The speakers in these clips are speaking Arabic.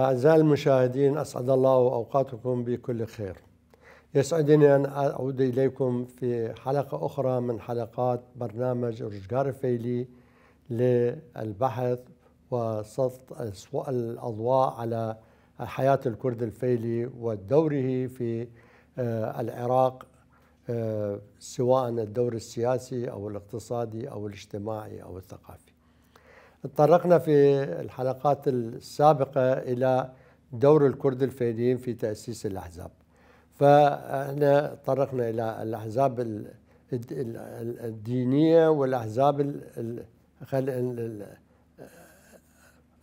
أعزائي المشاهدين، أسعد الله أوقاتكم بكل خير. يسعدني أن أعود إليكم في حلقة أخرى من حلقات برنامج رجغار فيلي للبحث وسلط الأضواء على حياة الكرد الفيلي ودوره في العراق، سواء الدور السياسي أو الاقتصادي أو الاجتماعي أو الثقافي. تطرقنا في الحلقات السابقة إلى دور الكرد الفيليين في تأسيس الأحزاب، فاحنا تطرقنا إلى الأحزاب الدينية والأحزاب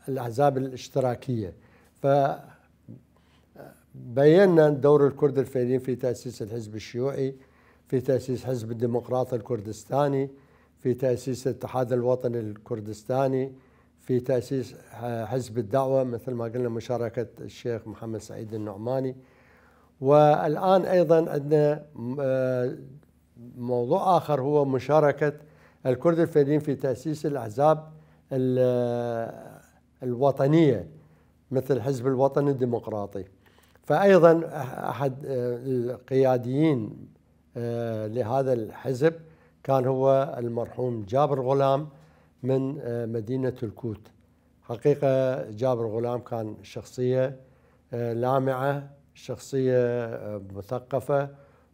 الأحزاب الاشتراكية، فبينا دور الكرد الفيليين في تأسيس الحزب الشيوعي، في تأسيس حزب الديمقراطي الكردستاني، في تأسيس الاتحاد الوطني الكردستاني، في تأسيس حزب الدعوة مثل ما قلنا مشاركة الشيخ محمد سعيد النعماني. والآن أيضا عندنا موضوع آخر هو مشاركة الكرد الفيليين في تأسيس الأحزاب الوطنية مثل حزب الوطني الديمقراطي. فأيضا أحد القياديين لهذا الحزب كان هو المرحوم جابر غلام من مدينة الكوت. حقيقة جابر غلام كان شخصية لامعة، شخصية مثقفة،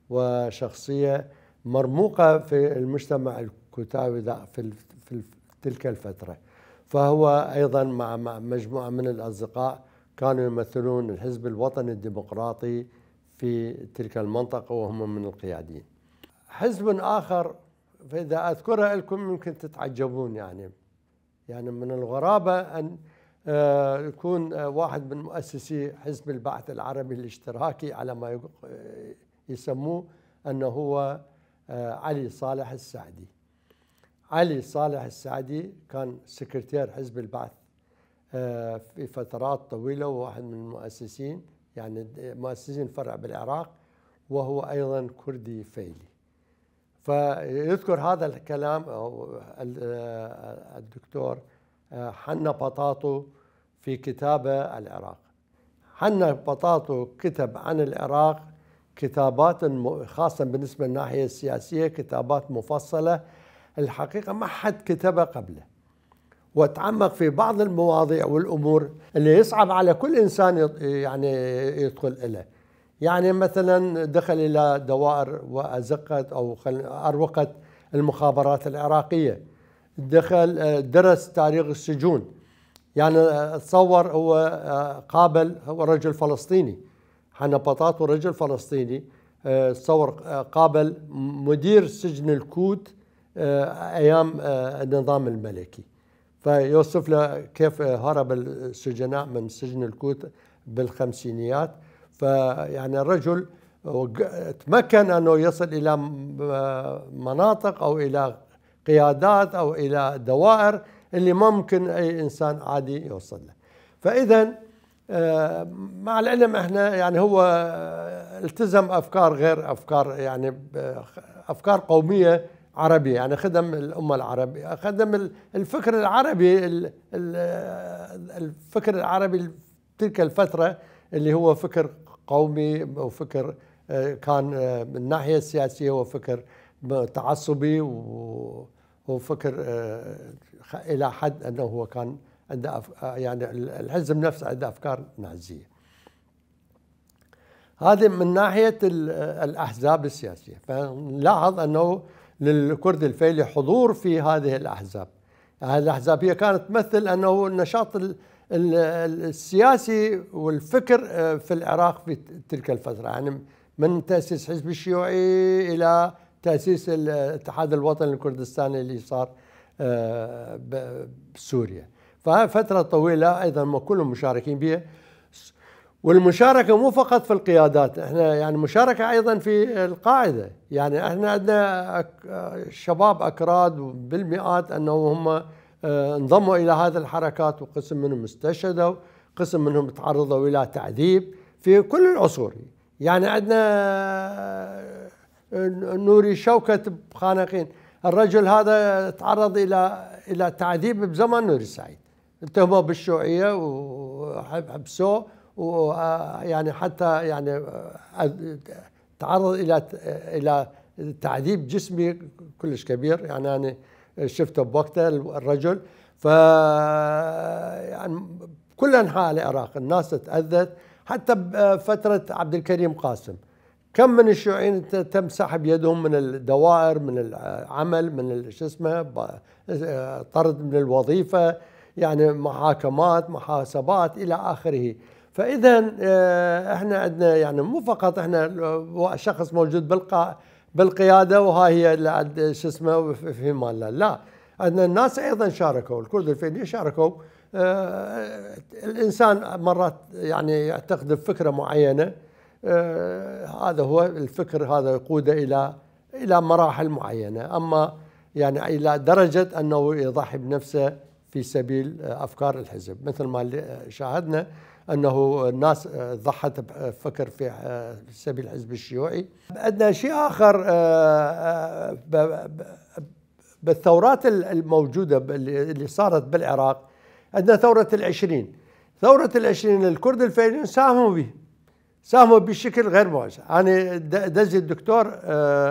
وشخصية مرموقة في المجتمع الكوتاوي في تلك الفترة. فهو أيضا مع مجموعة من الأصدقاء كانوا يمثلون الحزب الوطني الديمقراطي في تلك المنطقة، وهم من القياديين. حزب آخر فإذا أذكرها لكم يمكن تتعجبون، يعني من الغرابة أن يكون واحد من مؤسسي حزب البعث العربي الاشتراكي على ما يسموه أنه هو علي صالح السعدي. علي صالح السعدي كان سكرتير حزب البعث في فترات طويلة، وواحد من المؤسسين، يعني مؤسسين فرع بالعراق، وهو أيضا كردي فيلي. فيذكر هذا الكلام الدكتور حنا بطاطو في كتابه العراق. حنا بطاطو كتب عن العراق كتابات خاصة بالنسبة للناحية السياسية، كتابات مفصلة الحقيقة ما حد كتبها قبله، وتعمق في بعض المواضيع والأمور اللي يصعب على كل إنسان يعني يدخل إليه. يعني مثلا دخل إلى دوائر وأزقة أو أروقة المخابرات العراقية، دخل درس تاريخ السجون، يعني تصور هو قابل، هو رجل فلسطيني، حنا بطاطو رجل فلسطيني، تصور قابل مدير سجن الكوت أيام النظام الملكي، فيوصف له كيف هرب السجناء من سجن الكوت بالخمسينيات. فيعني الرجل تمكن أنه يصل إلى مناطق أو إلى قيادات أو إلى دوائر اللي ما ممكن أي إنسان عادي يوصل له. فإذا مع العلم احنا يعني هو التزم أفكار غير أفكار، يعني أفكار قومية عربية، يعني خدم الأمة العربية، خدم الفكر العربي، الفكر العربي تلك الفترة اللي هو فكر قومي وفكر كان من الناحية السياسية وفكر تعصبي، وفكر إلى حد أنه هو كان عنده يعني الحزب نفسه عنده أفكار نازية. هذه من ناحية الأحزاب السياسية. فنلاحظ أنه للكرد الفيلي حضور في هذه الأحزاب. هذه الأحزاب هي كانت تمثل أنه النشاط السياسي والفكر في العراق في تلك الفترة، يعني من تأسيس حزب الشيوعي إلى تأسيس الاتحاد الوطني الكردستاني اللي صار بسوريا. ففترة طويلة أيضا ما كلهم مشاركين بها، والمشاركة مو فقط في القيادات، احنا يعني مشاركة أيضا في القاعدة. يعني احنا عندنا شباب أكراد بالمئات أنه هم انضموا إلى هذه الحركات، وقسم منهم استشهدوا، قسم منهم تعرضوا إلى تعذيب في كل العصور. يعني عندنا نوري شوكت بخانقين، الرجل هذا تعرض إلى تعذيب بزمن نوري السعيد، اتهموه بالشيوعية وحبسوه، ويعني حتى يعني تعرض إلى تعذيب جسمي كلش كبير. يعني أنا شفته بوقته الرجل. ف يعني كل أنحاء العراق الناس تأذت، حتى بفترة عبد الكريم قاسم كم من الشيوعيين تم سحب يدهم من الدوائر، من العمل، من شو اسمه، طرد من الوظيفة، يعني محاكمات، محاسبات إلى آخره. فإذا احنا عندنا يعني مو فقط احنا شخص موجود بالقيادة وهاي هي شو اسمه في مالنا، لا، عندنا الناس أيضا شاركوا، الكرد الفعلية شاركوا. الإنسان مرات يعني يعتقد بفكرة معينة، هذا هو الفكر، هذا يقوده إلى مراحل معينة، أما يعني إلى درجة أنه يضحي بنفسه في سبيل أفكار الحزب، مثل ما شاهدنا أنه الناس ضحت بفكر في سبيل الحزب الشيوعي. عندنا شيء آخر بالثورات الموجودة اللي صارت بالعراق. عندنا ثورة العشرين. ثورة العشرين الكرد الفعليين ساهموا بشكل غير مباشر. أنا دزي الدكتور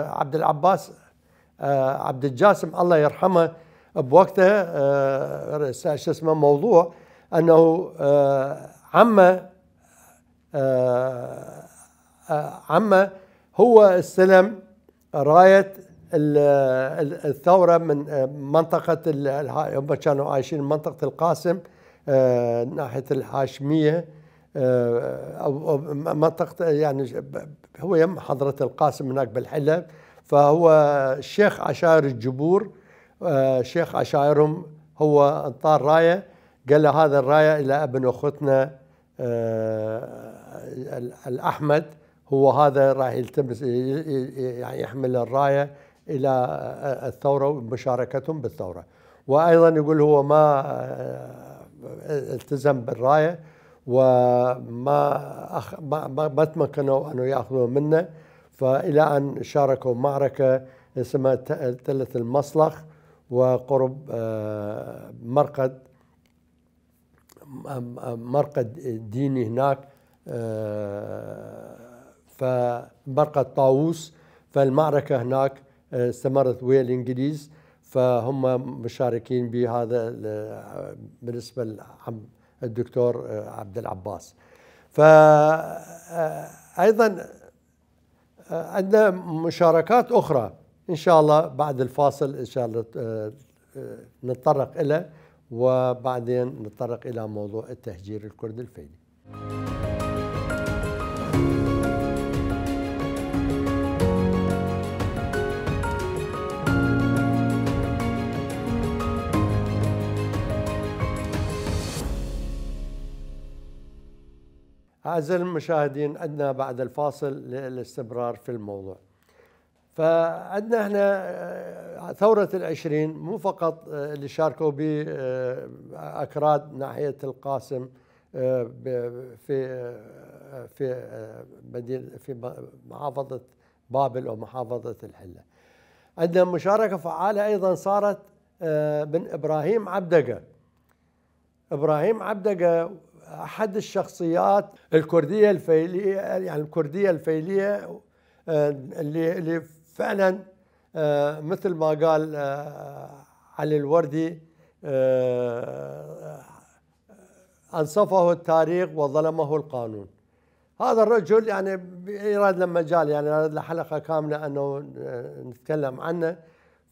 عبد العباس عبد الجاسم الله يرحمه بوقته شو اسمه موضوع أنه عمه هو استلم راية الثورة من منطقة هم كانوا عايشين منطقة القاسم ناحية الهاشمية، أو منطقة يعني هو يم حضرة القاسم هناك بالحلة. فهو الشيخ عشائر الجبور، شيخ عشائرهم هو انطار راية، قال له هذا الراية إلى ابن أختنا الأحمد، هو هذا راح يلتمس يعني يحمل الراية إلى الثورة ومشاركتهم بالثورة. وأيضا يقول هو ما التزم بالراية وما تمكنوا أن يأخذوا منه، فإلى أن شاركوا معركة اسمها تلة المصلخ وقرب مرقد ديني هناك، فمرقد طاووس. فالمعركة هناك استمرت ويا الإنجليز، فهم مشاركين بهذا بالنسبة للدكتور عبد العباس. فأيضا عندنا مشاركات أخرى إن شاء الله بعد الفاصل إن شاء الله نتطرق إليه، وبعدين نتطرق إلى موضوع التهجير الكردي الفعلي. أعزائي المشاهدين، عندنا بعد الفاصل للاستمرار في الموضوع. فعندنا احنا ثورة العشرين مو فقط اللي شاركوا به أكراد ناحية القاسم في محافظة بابل أو محافظة الحلة. عندنا مشاركة فعالة أيضا صارت من إبراهيم عبدقة. إبراهيم عبدقة أحد الشخصيات الكردية الفيلية، يعني الكردية الفيلية اللي فعلا مثل ما قال علي الوردي أنصفه التاريخ وظلمه القانون. هذا الرجل يعني يراد له مجال، يعني يراد له حلقة كاملة أنه نتكلم عنه.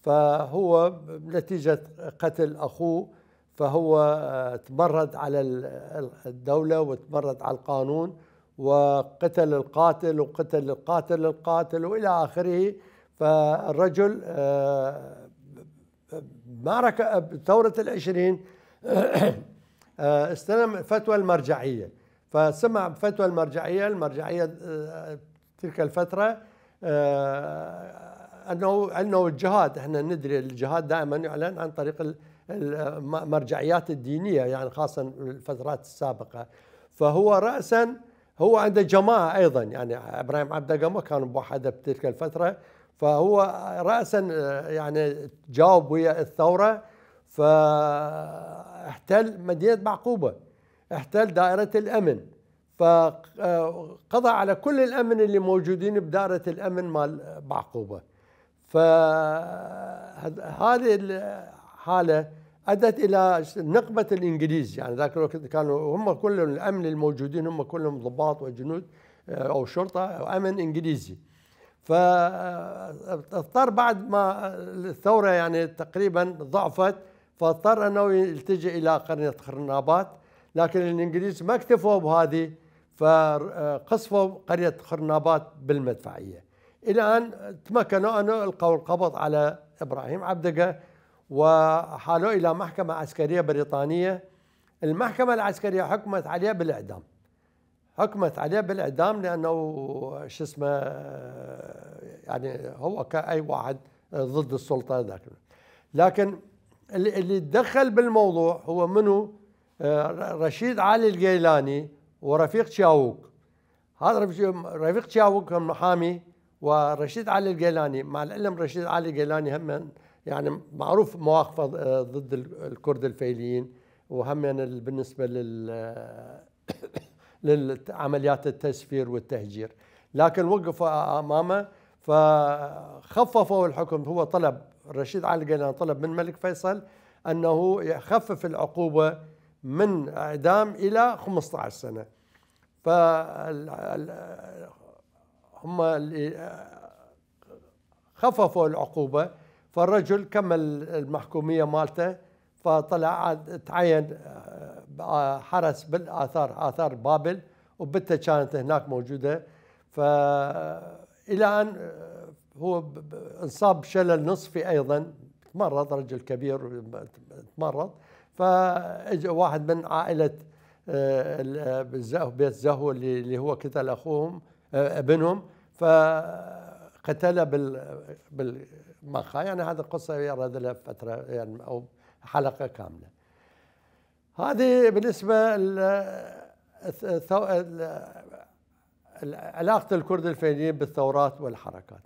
فهو نتيجة قتل أخوه فهو تمرد على الدولة وتمرد على القانون، وقتل القاتل وقتل القاتل وإلى آخره. فالرجل معركة بثورة العشرين استلم فتوى المرجعية، فسمع بفتوى المرجعية تلك الفترة أنه الجهاد، احنا ندري الجهاد دائما يعلن عن طريق المرجعيات الدينية، يعني خاصة الفترات السابقة. فهو رأسا هو عنده جماعة أيضا، يعني إبراهيم عبدقة ما كان بوحده بتلك الفترة، فهو رأسا يعني جاوب ويا الثورة. احتل مدينة بعقوبة، احتل دائرة الأمن، فقضى على كل الأمن اللي موجودين بدائرة الأمن مال بعقوبة. فهذه الحالة أدت إلى نقمة الإنجليز. يعني ذاك الوقت كانوا هم كلهم الأمن الموجودين هم كلهم ضباط وجنود أو شرطة أو أمن إنجليزي. فاضطر بعد ما الثورة يعني تقريبا ضعفت، فاضطر أنه يلتجئ إلى قرية خرنابات، لكن الإنجليز ما اكتفوا بهذه، فقصفوا قرية خرنابات بالمدفعية إلى أن تمكنوا أن يلقوا القبض على إبراهيم عبدقة وحالوه إلى محكمة عسكرية بريطانية. المحكمة العسكرية حكمت عليه بالإعدام، حكمت عليه بالإعدام لأنه شو اسمه يعني هو كأي واحد ضد السلطة ذاك. لكن اللي تدخل بالموضوع هو منو؟ رشيد علي الجيلاني ورفيق شاووك. هذا رفيق شاووك كان محامي، ورشيد علي الجيلاني مع العلم رشيد علي الجيلاني هم يعني معروف مواقفه ضد الكرد الفيليين، وهم يعني بالنسبة للعمليات التسفير والتهجير، لكن وقفوا أمامه فخففوا الحكم. هو طلب رشيد علي الجيلاني طلب من الملك فيصل أنه يخفف العقوبة من إعدام إلى 15 سنة. هم اللي خففوا العقوبة، فالرجل كمل المحكومية مالته، فطلع تعين حرس بالآثار، آثار بابل، وبته كانت هناك موجودة. فإلى أن هو انصاب بشلل نصفي أيضا، تمرض، رجل كبير تمرض، فاجى واحد من عائلة بيت زهو اللي هو قتل أخوهم ابنهم، فقتله بالمخا. يعني هذه القصة يرد لها فترة يعني أو حلقة كاملة. هذه بالنسبة علاقة الكرد الفيليين بالثورات والحركات.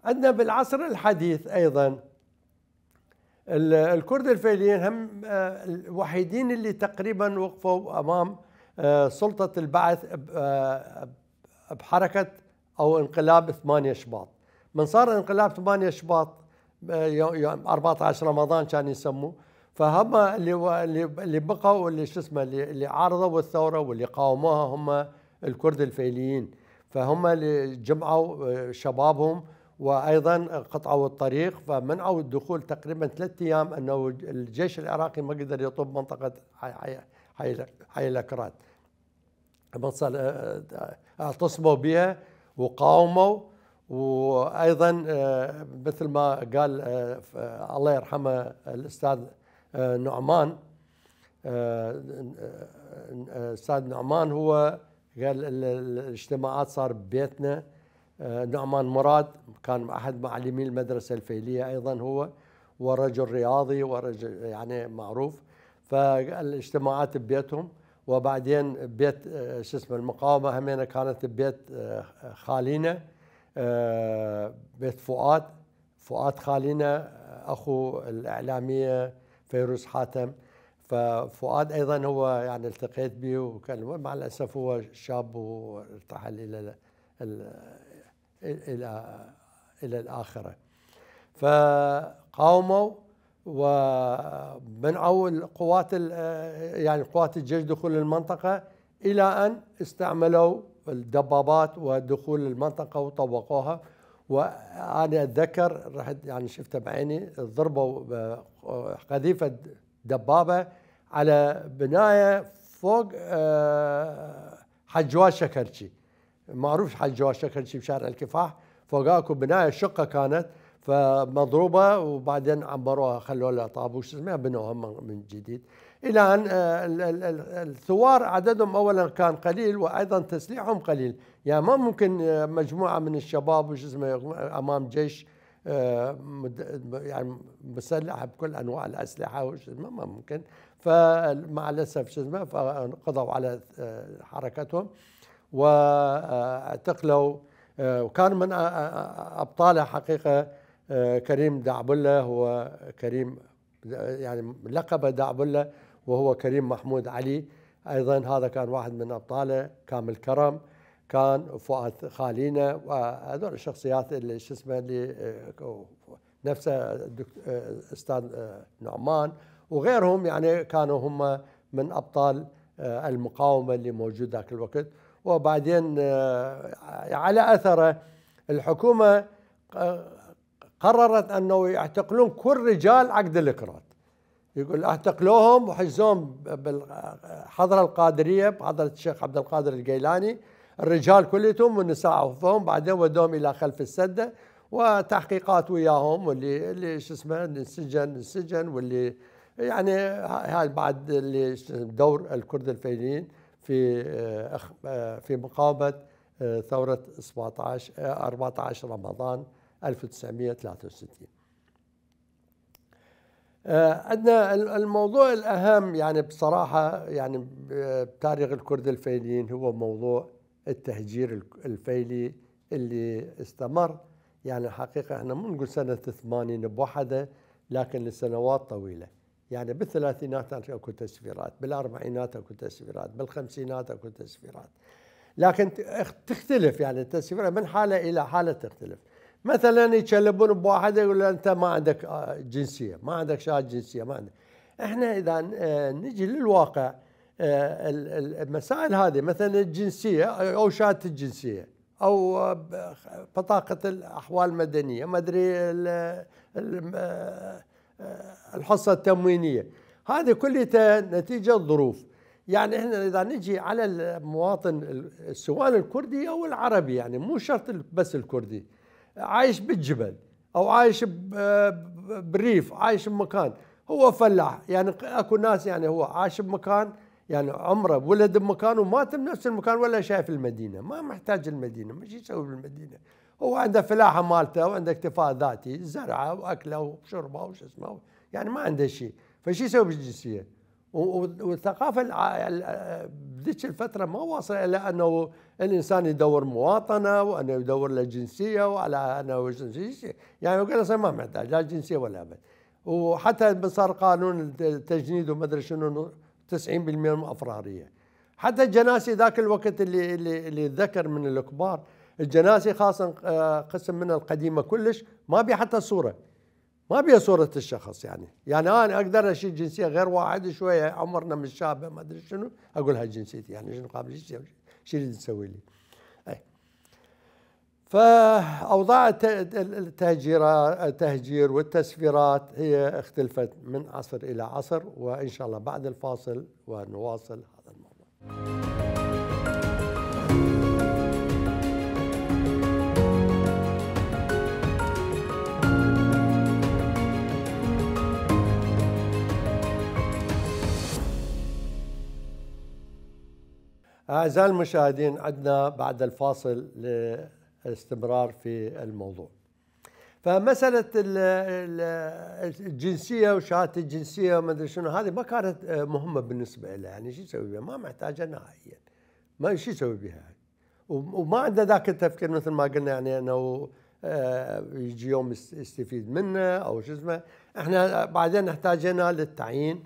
عندنا بالعصر الحديث أيضا الكرد الفيليين هم الوحيدين اللي تقريبا وقفوا أمام سلطة البعث بحركة أو انقلاب 8 شباط. من صار انقلاب 8 شباط يوم 14 رمضان كان يسموه، فهم اللي بقوا واللي شو اسمه اللي عارضوا الثورة واللي قاوموها هم الكرد الفيليين. فهم اللي جمعوا شبابهم وأيضا قطعوا الطريق، فمنعوا الدخول تقريبا 3 أيام، أنه الجيش العراقي ما قدر يطب منطقة حي الأكراد. اعتصموا بها وقاوموا. وأيضا مثل ما قال الله يرحمه الأستاذ نعمان، أستاذ نعمان هو قال الاجتماعات صار ببيتنا. نعمان مراد كان أحد معلمي المدرسة الفيلية أيضا هو، ورجل رياضي ورجل يعني معروف. فالاجتماعات ببيتهم، وبعدين بيت شو اسمه المقاومة همينة كانت ببيت خالينا، بيت فؤاد خالينا أخو الإعلامية فيروز حاتم. ففؤاد أيضا هو يعني التقيت به، وكان مع الأسف هو شاب وارتحل إلى الآخرة. فقاوموا ومنعوا القوات يعني قوات الجيش دخول المنطقة، إلى أن استعملوا الدبابات ودخول المنطقة وطوقوها. وأنا أتذكر رحت يعني شفتها بعيني، ضربوا قذيفة دبابة على بناية فوق حجواز شكرشي، معروف حجواز شكرشي بشارع الكفاح، فوق اكو بناية شقة كانت فمضروبة، وبعدين عبروها خلوا لها طابوش اسمها بنوها من جديد. إلى أن الثوار عددهم أولا كان قليل، وأيضا تسليحهم قليل. يعني ما ممكن مجموعة من الشباب وش اسمه أمام جيش يعني مسلح بكل أنواع الأسلحة وش اسمه، ما ممكن. فمع الأسف شو اسمه فقضوا على حركتهم واعتقلوا. وكان من أبطالها حقيقة كريم دعبلة، هو كريم يعني لقب دعبلة، وهو كريم محمود علي. أيضا هذا كان واحد من أبطاله. كامل كرم، كان فؤاد خالينا، وهذول الشخصيات اللي شو اسمه اللي نفسه أستاذ نعمان وغيرهم، يعني كانوا هم من أبطال المقاومة اللي موجود ذاك الوقت. وبعدين على أثره الحكومة قررت أنه يعتقلون كل رجال عقد الإكراد. يقول اعتقلوهم وحجزوهم بالحضرة القادرية بحضرة الشيخ عبد القادر الجيلاني، الرجال كلهم والنساء عفوهم، بعدين ودوهم إلى خلف السدة وتحقيقات وياهم، واللي شو اسمه السجن واللي يعني هاي بعد اللي دور الكرد الفيليين في مقاومة ثورة 14 رمضان 1963. عندنا الموضوع الأهم يعني بصراحة يعني بتاريخ الكرد الفيليين هو موضوع التهجير الفيلي اللي استمر. يعني حقيقة احنا مو نقول سنة 80 بوحدة، لكن لسنوات طويلة. يعني بالثلاثينات اكو تسفيرات، بالاربعينات اكو تسفيرات، بالخمسينات اكو تسفيرات، لكن تختلف يعني التسفيرات من حالة إلى حالة تختلف. مثلا يتشلبون بواحد يقول له انت ما عندك جنسيه، ما عندك شهاده جنسيه، ما عندك. احنا اذا نجي للواقع المسائل هذه مثلا الجنسيه او شهاده الجنسيه او بطاقه الاحوال المدنيه، ما ادري الحصه التموينيه، هذه كلها نتيجه ظروف. يعني احنا اذا نجي على المواطن سواء الكردي او العربي، يعني مو شرط بس الكردي، عايش بالجبل او عايش بالريف، عايش بمكان هو فلاح، يعني اكو ناس يعني هو عايش بمكان يعني عمره ولد بمكان ومات بنفس المكان ولا شايف المدينه، ما محتاج المدينه، ما يسوي بالمدينه، هو عنده فلاحه مالته وعنده اكتفاء ذاتي، زرعه واكله وشربه وش اسمه، يعني ما عنده شيء، فشي يسوي بالجنسيه؟ والثقافه بذيك الفتره ما واصل الى انه الانسان يدور مواطنه وانه يدور له جنسيه وعلى انه جنسيه، يعني يقول اصلا ما محتاج لا جنسيه ولا ابد. وحتى صار قانون التجنيد وما ادري شنو 90% افراريه. حتى الجناسي ذاك الوقت اللي ذكر من الكبار، الجناسي خاصه قسم منها القديمه كلش ما بي حتى صوره، ما بيها صورة الشخص. يعني أنا أقدر أشيل جنسية غير واحد شوية عمرنا مش شابه ما أدري شنو، أقول هاي جنسيتي، يعني شنو قابل شو اللي تسوي لي؟ أي. فأوضاع التهجير والتسفيرات هي اختلفت من عصر إلى عصر، وإن شاء الله بعد الفاصل ونواصل هذا الموضوع. أعزائي المشاهدين، عندنا بعد الفاصل للاستمرار في الموضوع. فمسألة الجنسية وشهادة الجنسية وما أدري شنو، هذه ما كانت مهمة بالنسبة له، يعني شو يسوي بها؟ ما محتاجة نهائيا، ما شو يسوي بها، وما عنده ذاك التفكير مثل ما قلنا يعني أنه يجي يوم يستفيد منه أو شو اسمه. احنا بعدين احتاجنا للتعيين،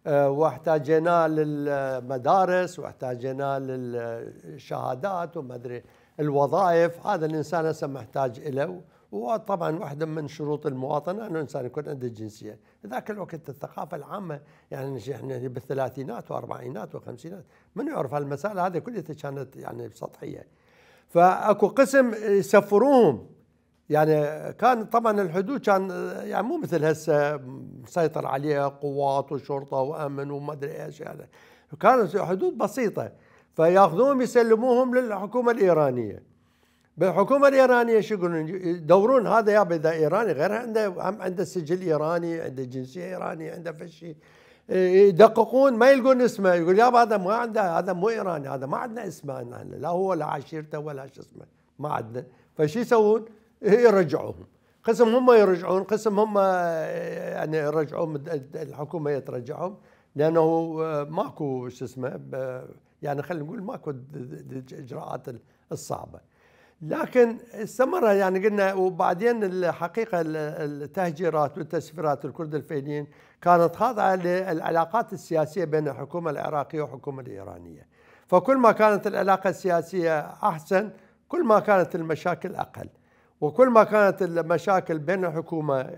واحتاجنا للمدارس، واحتاجنا للشهادات وما ادري الوظائف، هذا الانسان هسه محتاج له. وطبعا واحده من شروط المواطنه انه الانسان يكون عنده جنسيه. ذاك الوقت الثقافه العامه يعني احنا بالثلاثينات واربعينات وخمسينات من يعرف هالمسائل هذه كلها كانت يعني سطحيه. فاكو قسم يسفروهم، يعني كان طبعا الحدود كان يعني مو مثل هسه مسيطر عليها قوات وشرطه وامن وما ادري ايش، يعني كانت حدود بسيطه، فياخذوهم يسلموهم للحكومه الايرانيه. بالحكومه الايرانيه شو يقولون؟ يدورون هذا يابا اذا ايراني غير عنده سجل ايراني، عنده جنسيه ايرانيه، عنده فشي، يدققون ما يلقون اسمه، يقول يابا هذا ما عنده، هذا مو ايراني، هذا ما عندنا اسمه، لا هو لا عشيرته ولا شو اسمه، ما عندنا. فشي يسوون؟ يرجعوهم. قسم هم يرجعون، قسم هم يعني يرجعون، الحكومه يترجعهم لانه ماكو شو اسمه، يعني خلينا نقول ماكو الاجراءات الصعبه. لكن استمر يعني قلنا. وبعدين الحقيقة التهجيرات والتسفيرات الكرد الفيليين كانت خاضعة للعلاقات السياسية بين الحكومة العراقية والحكومة الإيرانية. فكل ما كانت العلاقة السياسية أحسن كل ما كانت المشاكل أقل، وكل ما كانت المشاكل بين الحكومة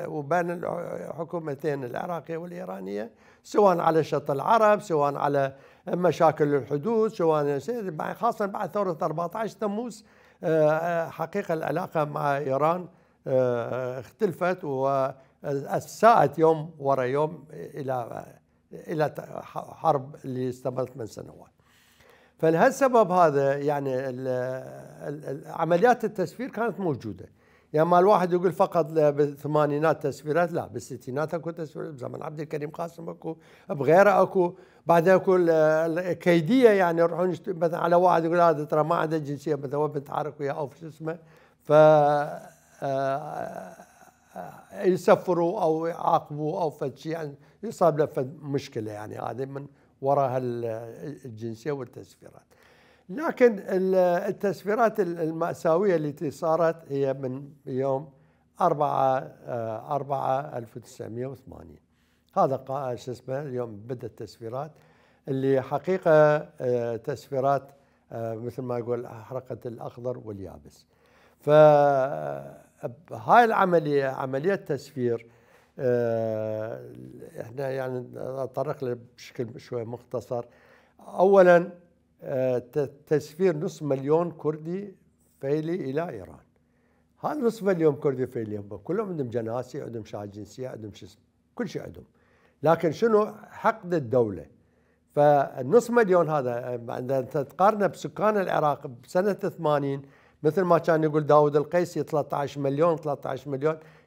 وبين الحكومتين العراقية والإيرانية، سواء على شط العرب، سواء على مشاكل الحدود، سواء خاصة بعد ثورة 14 تموز، حقيقة العلاقة مع إيران اختلفت وساءت يوم وراء يوم إلى حرب اللي استمرت من سنوات. فلهالسبب هذا يعني عمليات التسفير كانت موجودة. يعني ما الواحد يقول فقط بالثمانينات تسفيرات، لا، بالستينات اكو تسفيرات، بزمن عبد الكريم قاسم اكو، بغيره اكو، بعدين اكو كيديه، يعني يروحون مثلا على واحد يقول هذا ترى ما عنده جنسيه مثلا وبنت عارك وياه او شو اسمه، ف يسفروا او يعاقبوا او فد شيء، يعني يصاب له فد مشكله، يعني هذه من وراء الجنسيه والتسفيرات. لكن التسفيرات المأساوية التي صارت هي من يوم 4/4/1980. هذا شو اسمه اليوم بدأت التسفيرات اللي حقيقة تسفيرات مثل ما يقول حركة الأخضر واليابس. فهاي العملية عملية تسفير احنا يعني نتطرق له بشكل شوي مختصر. أولا تسفير نصف مليون كردي فيلي إلى إيران. هذا نصف مليون كردي فيلي هم كلهم عندهم جناسي، عندهم شهادة جنسية، عندهم شو اسمه، كل شيء عندهم، لكن شنو حقد الدولة. فالنصف مليون هذا عندما تقارنه بسكان العراق بسنة 80 مثل ما كان يقول داود القيسي 13 مليون،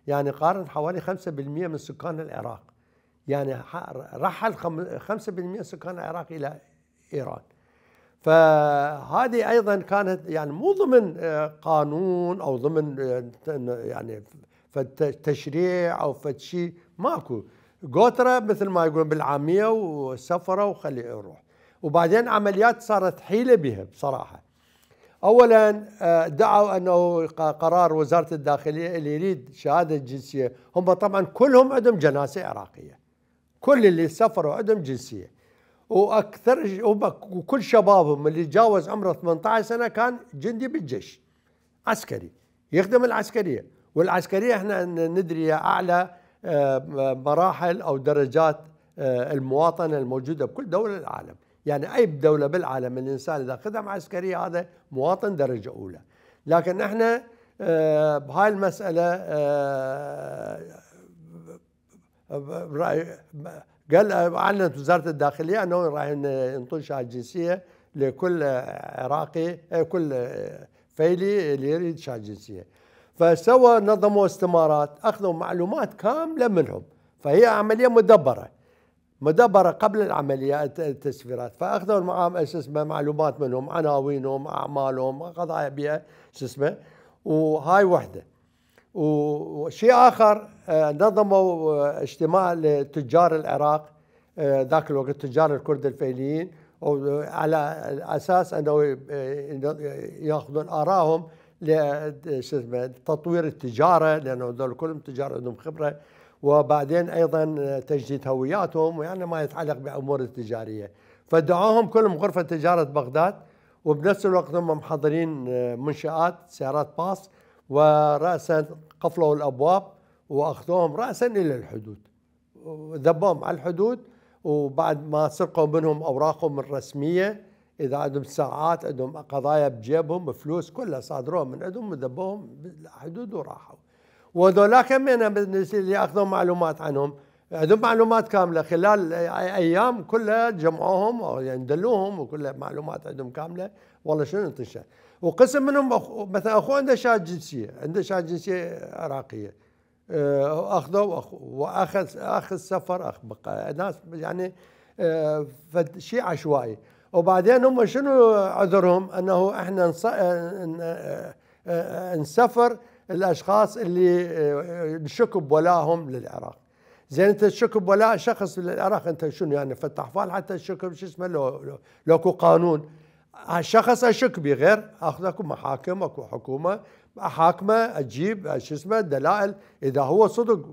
يعني قارن حوالي 5% من سكان العراق، يعني رحل 5% سكان العراق إلى إيران. فهذه أيضا كانت يعني مو ضمن قانون أو ضمن يعني تشريع أو فد شيء، ماكو قوترة مثل ما يقولون بالعامية وسفروا وخليه يروح. وبعدين عمليات صارت حيلة بها بصراحة. أولا دعوا أنه قرار وزارة الداخلية اللي يريد شهادة جنسية، هم طبعا كلهم عندهم جناسة عراقية، كل اللي سافروا عندهم جنسية، واكثر وكل شبابهم اللي تجاوز عمره 18 سنه كان جندي بالجيش عسكري يخدم العسكريه. والعسكريه احنا ندري اعلى مراحل او درجات المواطنه الموجوده بكل دوله العالم، يعني اي دوله بالعالم الانسان اذا خدم عسكريه هذا مواطن درجه اولى. لكن احنا بهاي المساله قال اعلنت وزاره الداخليه انه راح ينطون شهاده جنسيه لكل عراقي، كل فيلي اللي يريد شهاده جنسيه. فسوى نظموا استمارات، اخذوا معلومات كامله منهم، فهي عمليه مدبره قبل العمليه التسفيرات. فاخذوا معلومات منهم، عناوينهم، اعمالهم، قضايا بيئه وهاي وحده. وشيء آخر نظموا اجتماع لتجار العراق ذاك الوقت، تجار الكرد الفيليين، على أساس أنه يأخذون آراءهم لتطوير التجارة، لأنه هذول كلهم تجار عندهم خبرة، وبعدين أيضا تجديد هوياتهم، يعني ما يتعلق بأمور التجارية. فدعوهم كلهم غرفة تجارة بغداد، وبنفس الوقت هم محضرين منشآت سيارات باص، ورأسا قفلوا الأبواب وأخذوهم رأسا إلى الحدود وذبوهم على الحدود. وبعد ما سرقوا منهم أوراقهم الرسمية، إذا عندهم ساعات، عندهم قضايا بجيبهم، فلوس، كلها صادروها من عندهم وذبوهم بالحدود وراحوا. وذولاك من اللي أخذوا معلومات عنهم عندهم معلومات كاملة، خلال أيام كلها جمعوهم أو يعني دلوهم وكلها معلومات عندهم كاملة. والله شنو انتشر. وقسم منهم مثلا أخوه عنده شهادة جنسية عراقية، أخذوا وأخذ سفر ناس يعني شيء عشوائي. وبعدين هم شنو عذرهم؟ أنه إحنا نسفر الأشخاص اللي نشك بولاهم للعراق. زين انت تشك بولاء شخص للعراق، انت شنو يعني فتح فال حتى تشك شو اسمه لو قانون؟ الشخص اشك به غير اخذ اكو محاكم، اكو حكومه حاكمه اجيب شو اسمه دلائل، اذا هو صدق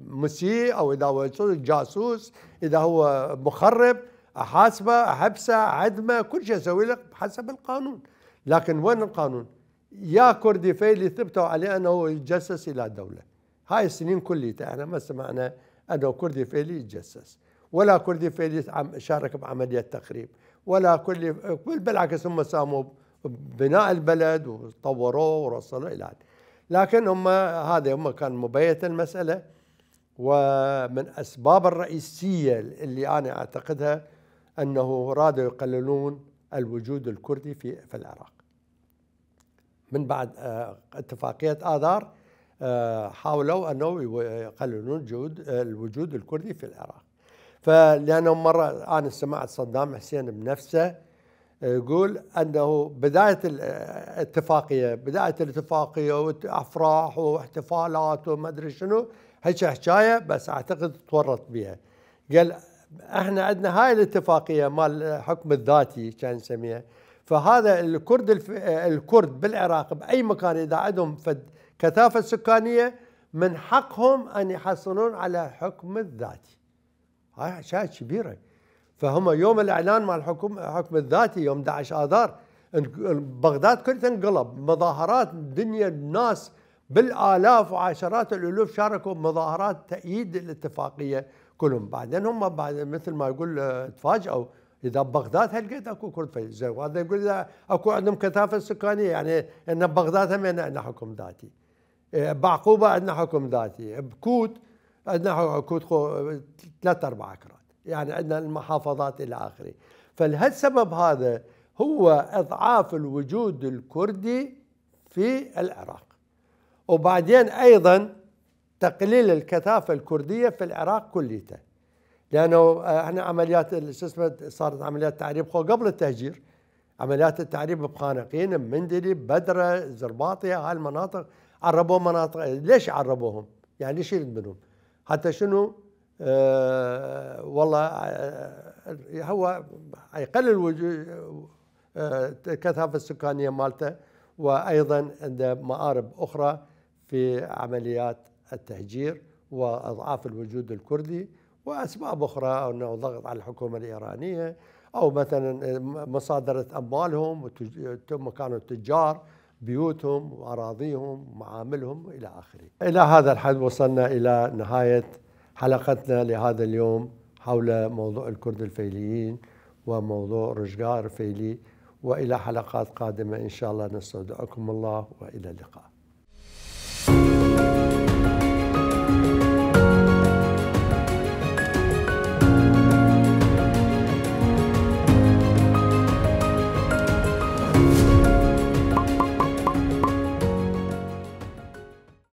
مسيء او اذا هو صدق جاسوس، اذا هو مخرب احاسبه، احبسه، اعدمه، كل شيء اسوي له حسب القانون. لكن وين القانون؟ يا كردي فيلي ثبتوا عليه انه يتجسس الى دوله. هاي السنين كليتها احنا ما سمعنا انه كردي فيلي يتجسس، ولا كردي فيلي شارك بعمليه تخريب، ولا كردي، بالعكس هم ساهموا ببناء البلد وطوروه ورسلوه الى هذا. لكن هم كان مبيت المساله، ومن اسباب الرئيسيه اللي انا اعتقدها انه رادوا يقللون الوجود الكردي في العراق. من بعد اتفاقيه آذار حاولوا انه يقللون الوجود الكردي في العراق. فلانه مره انا سمعت صدام حسين بنفسه يقول انه بدايه الاتفاقيه وافراح واحتفالات وما ادري شنو، هيك حكايه، بس اعتقد تورط بها. قال احنا عندنا هاي الاتفاقيه مال الحكم الذاتي كان نسميها، فهذا الكرد بالعراق باي مكان اذا عندهم كثافه سكانيه من حقهم ان يحصلون على حكم الذاتي. هاي اشياء كبيره. فهم يوم الاعلان مال الحكم الذاتي يوم 11 آذار بغداد كلها انقلب، مظاهرات الدنيا، الناس بالالاف وعشرات الالوف شاركوا بمظاهرات تأييد الاتفاقيه كلهم. بعدين هم بعد مثل ما يقول تفاجئوا اذا بغداد هلقيت اكو كرد فيزي، وهذا يقول اذا اكو عندهم كثافه سكانيه، يعني ان بغداد هم عندنا حكم ذاتي، بعقوبه عندنا حكم ذاتي، بكوت عندنا كوت 3-4 اكراد، يعني عندنا المحافظات الى اخره. فلهالسبب هذا هو اضعاف الوجود الكردي في العراق، وبعدين ايضا تقليل الكثافه الكرديه في العراق كليته، لانه احنا عمليات صارت عمليات تعريب قبل التهجير، عمليات التعريب بخانقين، بمندلي، بدره، زرباطيه، هاي المناطق عربوا مناطق. ليش عربوهم؟ يعني ليش يريد منهم؟ حتى شنو؟ والله هو يقلل الكثافه السكانيه مالته، وايضا عنده مآرب اخرى في عمليات التهجير واضعاف الوجود الكردي، واسباب اخرى انه ضغط على الحكومه الايرانيه، او مثلا مصادره اموالهم، كانوا تجار، بيوتهم واراضيهم ومعاملهم الى اخره. الى هذا الحد وصلنا الى نهايه حلقتنا لهذا اليوم حول موضوع الكرد الفيليين وموضوع رشقار فيلي، والى حلقات قادمه ان شاء الله. نستودعكم الله والى اللقاء.